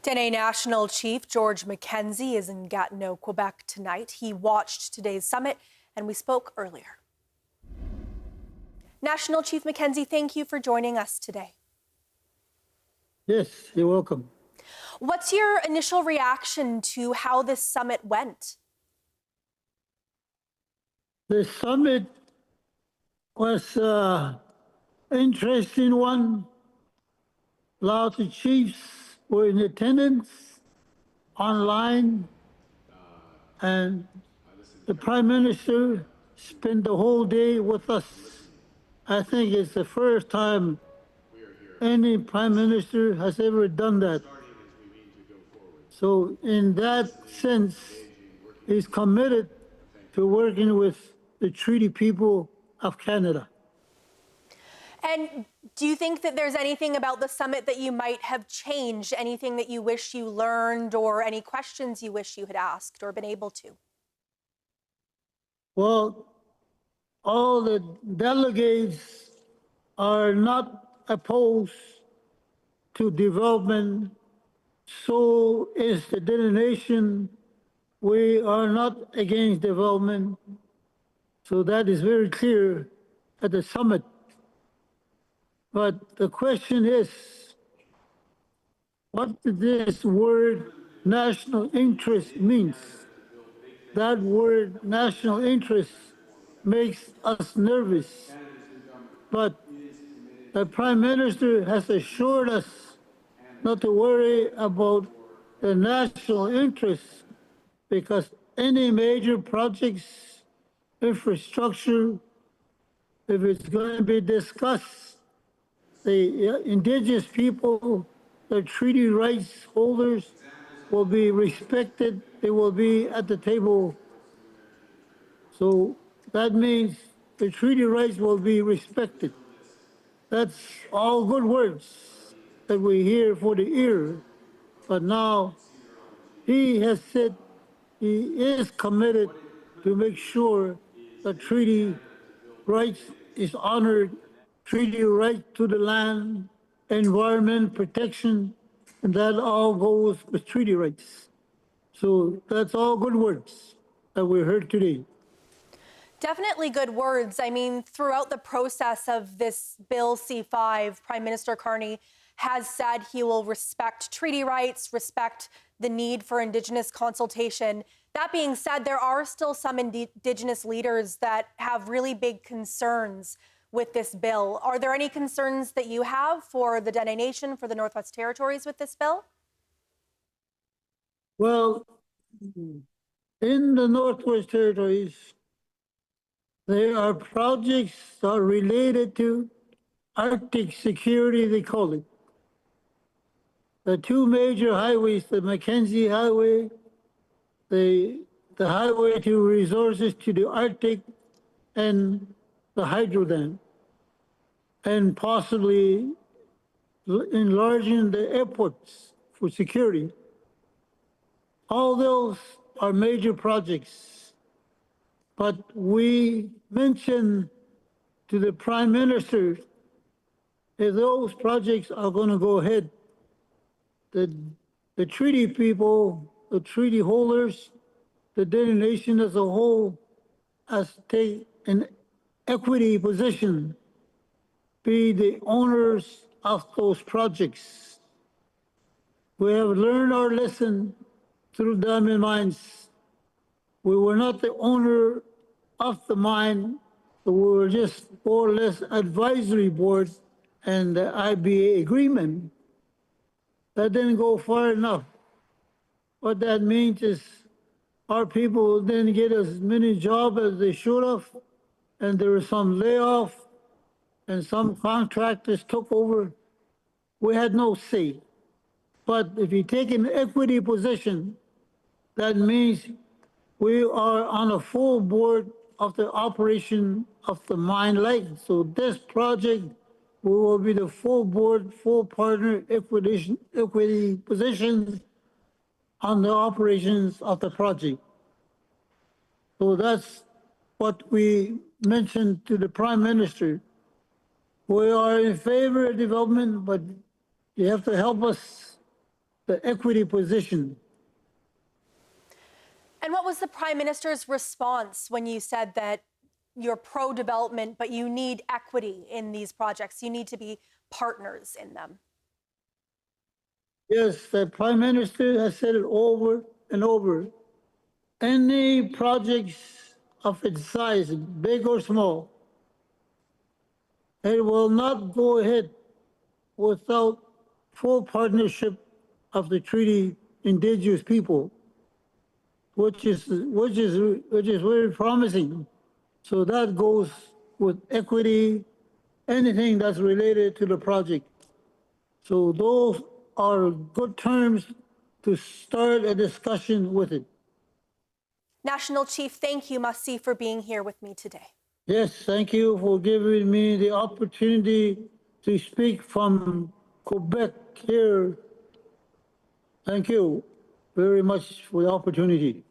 Dene National Chief George Mackenzie is in Gatineau, Quebec tonight. He watched today's summit and we spoke earlier. National Chief Mackenzie, thank you for joining us today. Yes, you're welcome. What's your initial reaction to how this summit went? The summit was an interesting one. Lots of chiefs were in attendance online, and the Prime Minister spent the whole day with us. I think it's the first time any Prime Minister has ever done that. So in that sense, he's committed to working with the treaty people of Canada. And do you think that there's anything about the summit that you might have changed, anything that you wish you learned, or any questions you wish you had asked or been able to? Well, all the delegates are not opposed to development. So is the Dene Nation. We are not against development. So that is very clear at the summit. But the question is, what does this word national interest means? That word national interest makes us nervous. But the Prime Minister has assured us not to worry about the national interest because any major projects, infrastructure, if it's going to be discussed, the indigenous people, the treaty rights holders will be respected. They will be at the table. So that means the treaty rights will be respected. That's all good words that we hear for the ear. But now he has said he is committed to make sure the treaty rights is honored, treaty right to the land, environment protection, and that all goes with treaty rights. So that's all good words that we heard today. Definitely good words. I mean, throughout the process of this Bill C-5, Prime Minister Carney has said he will respect treaty rights, respect the need for Indigenous consultation. That being said, there are still some Indigenous leaders that have really big concerns with this bill. Are there any concerns that you have for the Dene Nation, for the Northwest Territories with this bill? Well, in the Northwest Territories, there are projects that are related to Arctic security, they call it. The two major highways, the Mackenzie Highway, the highway to resources to the Arctic, and the hydro dam, and possibly enlarging the airports for security. All those are major projects. But we mentioned to the Prime Minister if those projects are going to go ahead, the treaty people, the treaty holders, the Dene Nation as a whole has to take an equity position, be the owners of those projects. We have learned our lesson through diamond mines. We were not the owner of the mine, but we were just more or less advisory board and the IBA agreement. That didn't go far enough. What that means is our people didn't get as many jobs as they should have, and there was some layoff, and some contractors took over. We had no say. But if you take an equity position, that means we are on a full board of the operation of the mine lake. So this project, we will be the full board, full partner equity position on the operations of the project. So that's what we mentioned to the Prime Minister. We are in favor of development, but you have to help us the equity position. And what was the Prime Minister's response when you said that you're pro-development, but you need equity in these projects? You need to be partners in them. Yes, the Prime Minister has said it over and over. Any projects of its size, big or small, it will not go ahead without full partnership of the treaty indigenous people, which is very promising. So that goes with equity, anything that's related to the project. So those are good terms to start a discussion with it. National Chief, thank you, Must See, for being here with me today. Yes, thank you for giving me the opportunity to speak from Quebec here. Thank you very much for the opportunity.